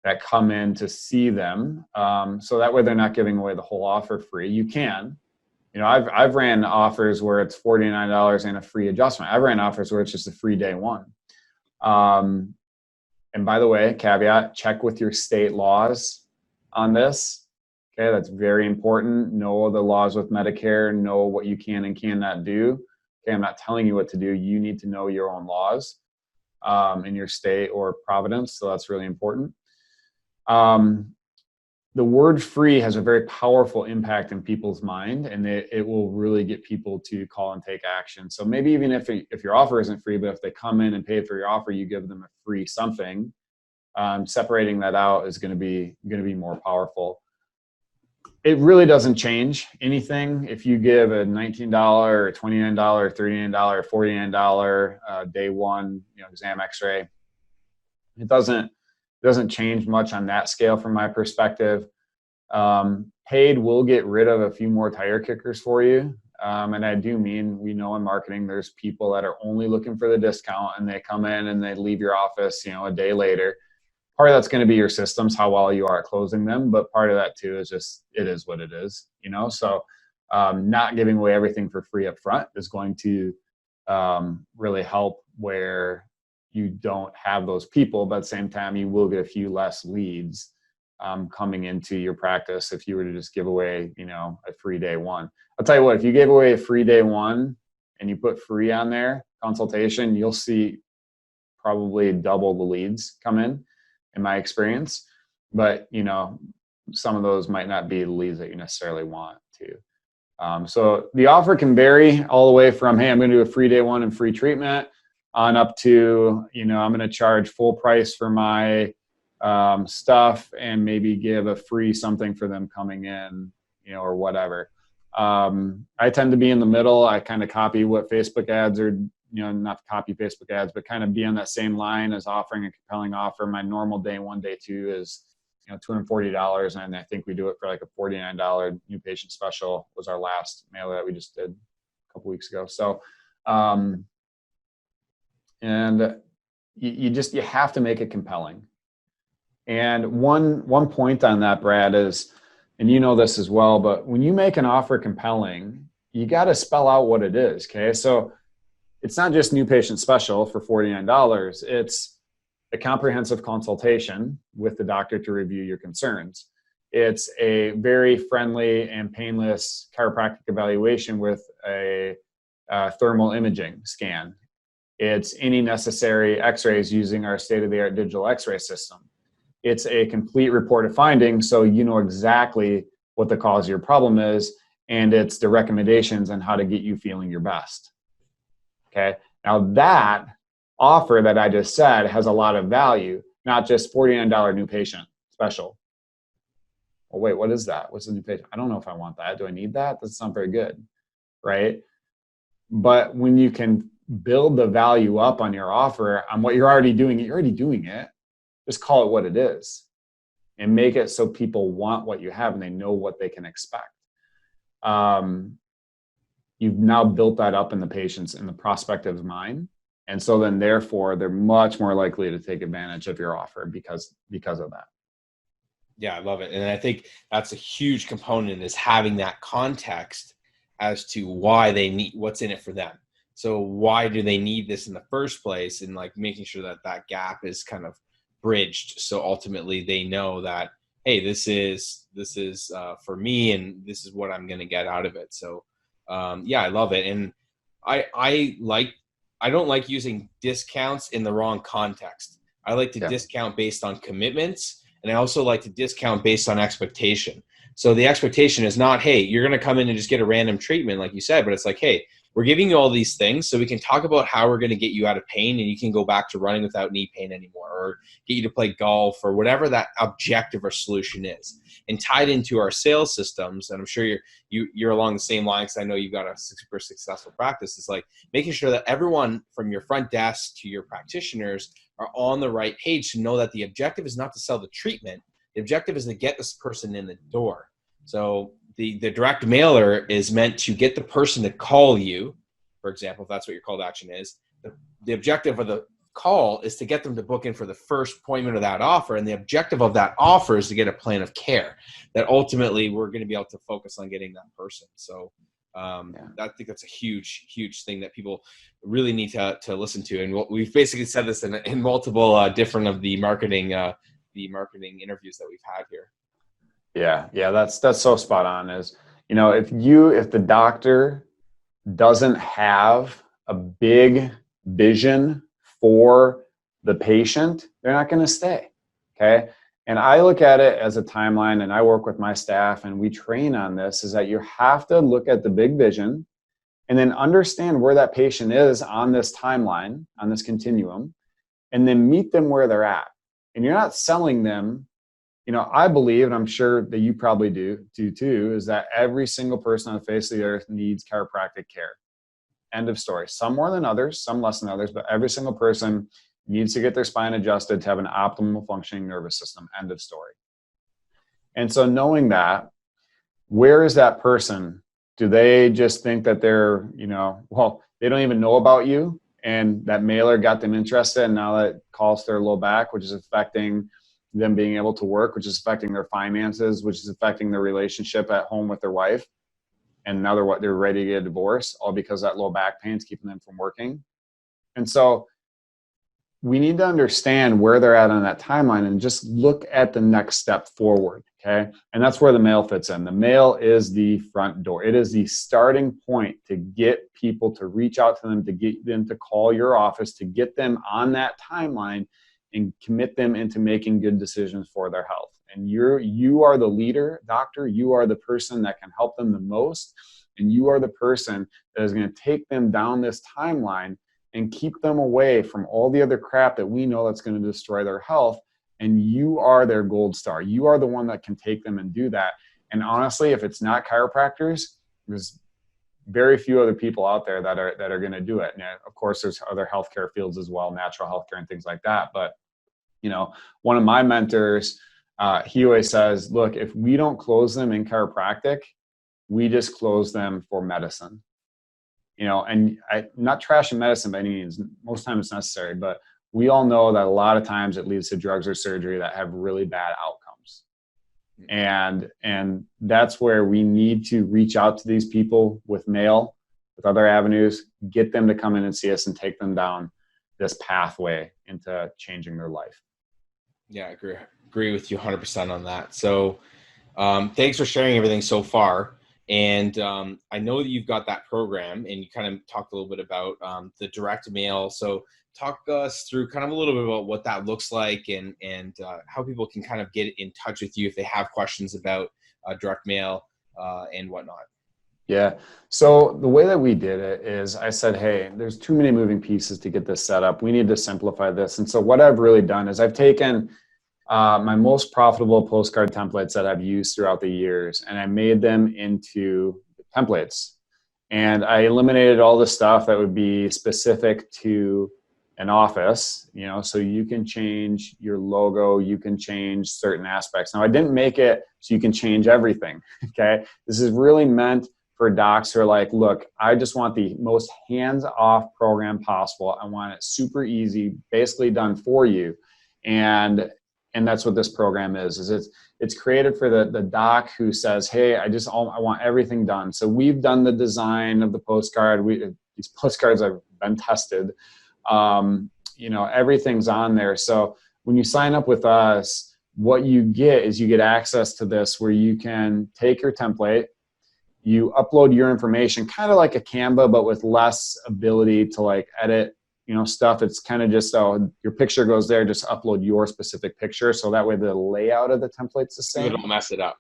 that come in to see them. So that way they're not giving away the whole offer free. You can. I've ran offers where it's $49 and a free adjustment. I've ran offers where it's just a free day one. And by the way, caveat, check with your state laws on this. Okay, that's very important. Know the laws with Medicare, know what you can and cannot do. Okay, I'm not telling you what to do. You need to know your own laws in your state or province, so that's really important. The word free has a very powerful impact in people's mind, and it will really get people to call and take action. So maybe even if your offer isn't free, but if they come in and pay for your offer, you give them a free something. Separating that out is going to be more powerful. It really doesn't change anything if you give a $19 or $29, $39, $49 day one exam X-ray. It doesn't change much on that scale from my perspective. Paid will get rid of a few more tire kickers for you. And I do mean, we know in marketing, there's people that are only looking for the discount, and they come in and they leave your office, a day later. Part of that's going to be your systems, how well you are at closing them. But part of that too is just, it is what it is, so not giving away everything for free up front is going to really help where you don't have those people, but at the same time, you will get a few less leads coming into your practice if you were to just give away, a free day one. I'll tell you what, if you gave away a free day one and you put free on there, consultation, you'll see probably double the leads come in my experience. But, some of those might not be the leads that you necessarily want to. So the offer can vary all the way from, hey, I'm going to do a free day one and free treatment, on up to, I'm going to charge full price for my stuff and maybe give a free something for them coming in, or whatever. I tend to be in the middle. I kind of copy what Facebook ads are, not copy Facebook ads, but kind of be on that same line as offering a compelling offer. My normal day one, day two is, $240. And I think we do it for like a $49 new patient special was our last mailer that we just did a couple weeks ago. So, and you have to make it compelling. And one point on that, Brad, is, and you know this as well, but when you make an offer compelling, you got to spell out what it is. Okay. So it's not just new patient special for $49. It's a comprehensive consultation with the doctor to review your concerns. It's a very friendly and painless chiropractic evaluation with a thermal imaging scan. It's any necessary x-rays using our state-of-the-art digital x-ray system. It's a complete report of findings, so you know exactly what the cause of your problem is, and it's the recommendations on how to get you feeling your best. Okay, now that offer that I just said has a lot of value, not just $49 new patient special. Well, wait, what is that? What's the new patient? I don't know if I want that. Do I need that? That's not very good, right? But when you can build the value up on your offer on what you're already doing it. Just call it what it is and make it so people want what you have and they know what they can expect. You've now built that up in the patient's, in the prospective's mind. And so then therefore they're much more likely to take advantage of your offer because of that. Yeah, I love it. And I think that's a huge component, is having that context as to why they need, what's in it for them. So why do they need this in the first place? And like making sure that that gap is kind of bridged. So ultimately they know that, hey, this is for me, and this is what I'm going to get out of it. So yeah, I love it. And I don't like using discounts in the wrong context. I like to discount based on commitments. And I also like to discount based on expectation. So the expectation is not, hey, you're going to come in and just get a random treatment, like you said, but it's like, hey, we're giving you all these things so we can talk about how we're going to get you out of pain and you can go back to running without knee pain anymore, or get you to play golf, or whatever that objective or solution is. And tied into our sales systems, and I'm sure you're along the same lines, I know you've got a super successful practice, is like making sure that everyone from your front desk to your practitioners are on the right page to know that the objective is not to sell the treatment. The objective is to get this person in the door. So the direct mailer is meant to get the person to call you, for example, if that's what your call to action is. The objective of the call is to get them to book in for the first appointment of that offer. And the objective of that offer is to get a plan of care that ultimately we're going to be able to focus on getting that person. So I think that's a huge thing that people really need to listen to. And we've basically said this in multiple different of the marketing interviews that we've had here. Yeah, that's so spot on. Is, you know, if the doctor doesn't have a big vision for the patient, they're not going to stay. Okay. And I look at it as a timeline, and I work with my staff and we train on this, is that you have to look at the big vision and then understand where that patient is on this timeline, on this continuum, and then meet them where they're at. And you're not selling them. You know, I believe, and I'm sure that you probably do too, is that every single person on the face of the earth needs chiropractic care. End of story. Some more than others, some less than others, but every single person needs to get their spine adjusted to have an optimal functioning nervous system. End of story. And so knowing that, where is that person? Do they just think that they're, they don't even know about you, and that mailer got them interested, and now that calls to their low back, which is affecting them being able to work, which is affecting their finances, which is affecting their relationship at home with their wife. And now they're ready to get a divorce, all because that low back pain is keeping them from working. And so we need to understand where they're at on that timeline and just look at the next step forward. Okay. And that's where the mail fits in. The mail is the front door. It is the starting point to get people to reach out to them, to get them to call your office, to get them on that timeline and commit them into making good decisions for their health. And you are the leader, doctor. You are the person that can help them the most. And you are the person that is going to take them down this timeline and keep them away from all the other crap that we know that's going to destroy their health. And you are their gold star. You are the one that can take them and do that. And honestly, if it's not chiropractors, there's very few other people out there that are going to do it. And of course, there's other healthcare fields as well, natural healthcare and things like that. But one of my mentors, he always says, look, if we don't close them in chiropractic, we just close them for medicine. And I'm not trashing medicine by any means. Most times it's necessary, but we all know that a lot of times it leads to drugs or surgery that have really bad outcomes. And that's where we need to reach out to these people with mail, with other avenues, get them to come in and see us and take them down this pathway into changing their life. Yeah, I agree with you 100% on that. So thanks for sharing everything so far. And I know that you've got that program, and you kind of talked a little bit about the direct mail. So talk us through kind of a little bit about what that looks like, and how people can kind of get in touch with you if they have questions about direct mail and whatnot. Yeah. So the way that we did it is I said, hey, there's too many moving pieces to get this set up. We need to simplify this. And so what I've really done is I've taken my most profitable postcard templates that I've used throughout the years, and I made them into templates. And I eliminated all the stuff that would be specific to an office, so you can change your logo, you can change certain aspects. Now, I didn't make it so you can change everything, okay? This is really meant for docs who are like, look, I just want the most hands-off program possible. I want it super easy, basically done for you. And that's what this program is it's created for the doc who says, hey, I want everything done. So we've done the design of the postcard. These postcards have been tested. Everything's on there. So when you sign up with us, what you get is you get access to this where you can take your template, you upload your information, kind of like a Canva, but with less ability to like edit, stuff. It's kind of just, your picture goes there, just upload your specific picture. So that way the layout of the template's the same. You don't mess it up.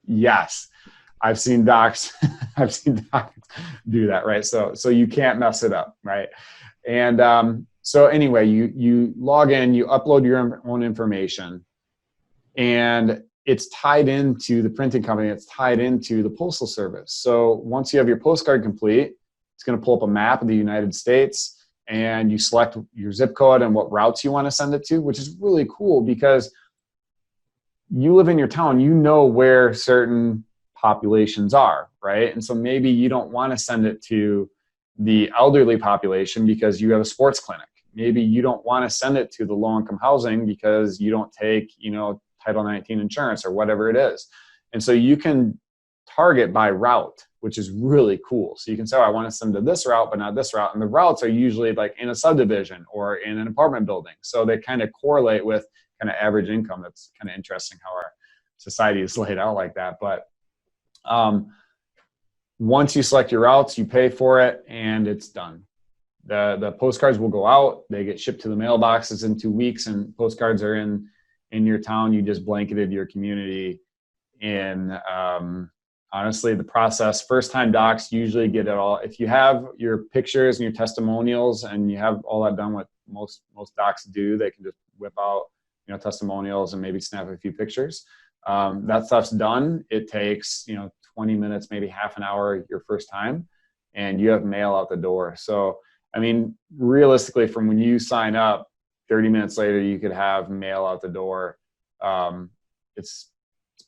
Yes. I've seen docs do that, right? So you can't mess it up, right? And so anyway, you log in, you upload your own information, and it's tied into the printing company. It's tied into the postal service. So once you have your postcard complete, it's going to pull up a map of the United States, and you select your zip code and what routes you want to send it to, which is really cool because you live in your town, you know where certain populations are, right? And so maybe you don't want to send it to the elderly population because you have a sports clinic. Maybe you don't want to send it to the low-income housing because you don't take, Title 19 insurance or whatever it is. And so you can target by route, which is really cool. So you can say, I want to send to this route, but not this route. And the routes are usually like in a subdivision or in an apartment building. So they kind of correlate with kind of average income. That's kind of interesting how our society is laid out like that. But once you select your routes, you pay for it, and it's done. The postcards will go out. They get shipped to the mailboxes in 2 weeks, and postcards are in your town. You just blanketed your community in. Honestly, the process, first-time docs usually get it all. If you have your pictures and your testimonials and you have all that done, what most docs do, they can just whip out, testimonials and maybe snap a few pictures. That stuff's done. It takes, 20 minutes, maybe half an hour your first time, and you have mail out the door. So, I mean, realistically, from when you sign up, 30 minutes later, you could have mail out the door. It's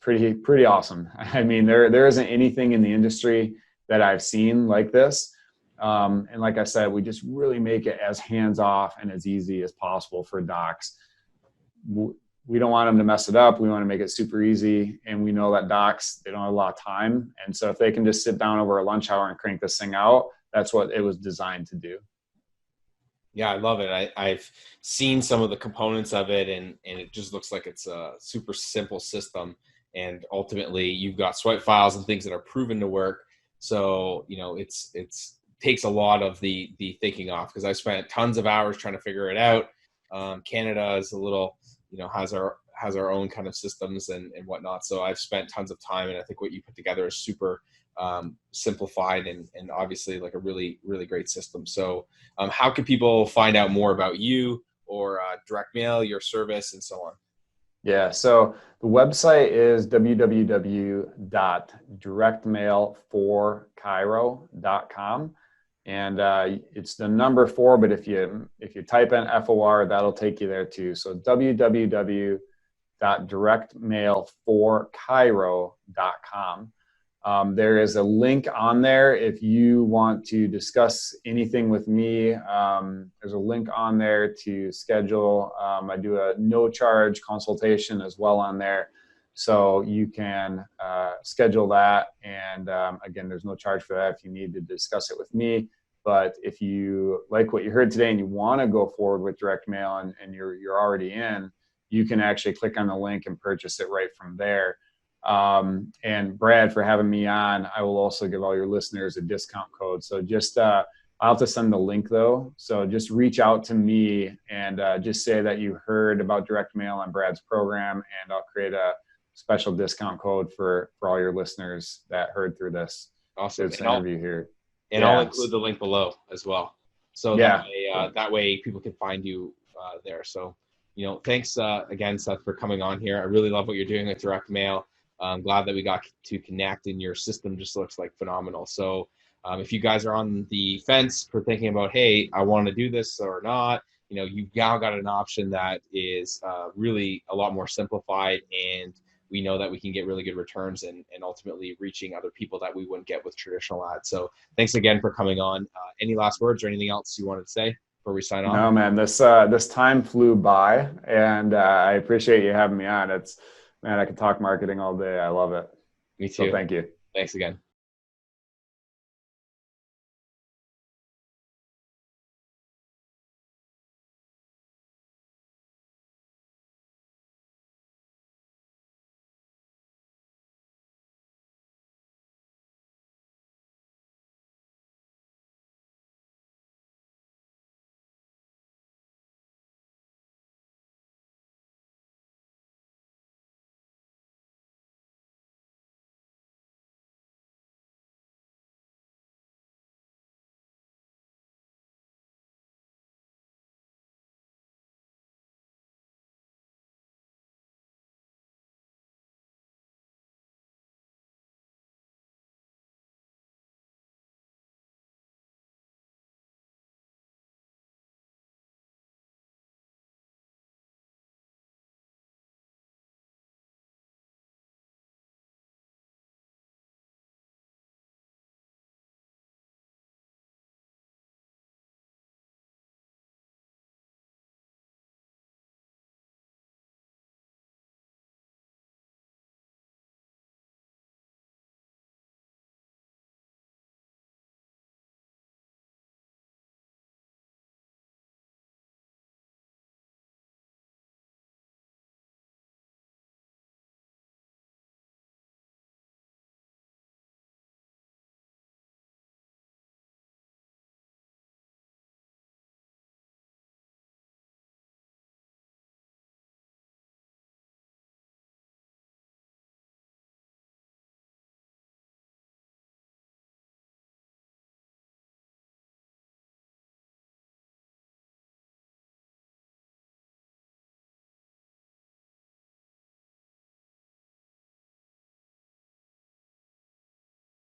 pretty awesome. I mean, there isn't anything in the industry that I've seen like this. And like I said, we just really make it as hands-off and as easy as possible for docs. We don't want them to mess it up. We want to make it super easy. And we know that docs, they don't have a lot of time. And so if they can just sit down over a lunch hour and crank this thing out, that's what it was designed to do. Yeah, I love it. I've seen some of the components of it, and it just looks like it's a super simple system. And ultimately, you've got swipe files and things that are proven to work. So, it's takes a lot of the thinking off, because I spent tons of hours trying to figure it out. Canada is a little, has our own kind of systems and whatnot. So I've spent tons of time, and I think what you put together is super simplified and obviously like a really, really great system. So how can people find out more about you or direct mail, your service, and so on? Yeah, so the website is www.directmail4cairo.com. And it's the number 4, but if you type in FOR, that'll take you there too. So www.directmail4cairo.com. There is a link on there if you want to discuss anything with me. There's a link on there to schedule. I do a no charge consultation as well on there. So you can schedule that. And again, there's no charge for that if you need to discuss it with me. But if you like what you heard today and you want to go forward with direct mail and you're already in, you can actually click on the link and purchase it right from there. And Brad, for having me on. I will also give all your listeners a discount code. So just, I'll have to send the link though. So just reach out to me and just say that you heard about direct mail on Brad's program, and I'll create a special discount code for all your listeners that heard through Awesome. this interview here. And I'll include the link below as well. So yeah, that way people can find you there. So, thanks again, Seth, for coming on here. I really love what you're doing with direct mail. I'm glad that we got to connect, and your system just looks like phenomenal. So if you guys are on the fence for thinking about, hey, I want to do this or not, you've now got an option that is really a lot more simplified, and we know that we can get really good returns and ultimately reaching other people that we wouldn't get with traditional ads. So thanks again for coming on. Any last words or anything else you wanted to say before we sign off? No, man, this time flew by, and I appreciate you having me on. Man, I could talk marketing all day. I love it. Me too. So thank you. Thanks again.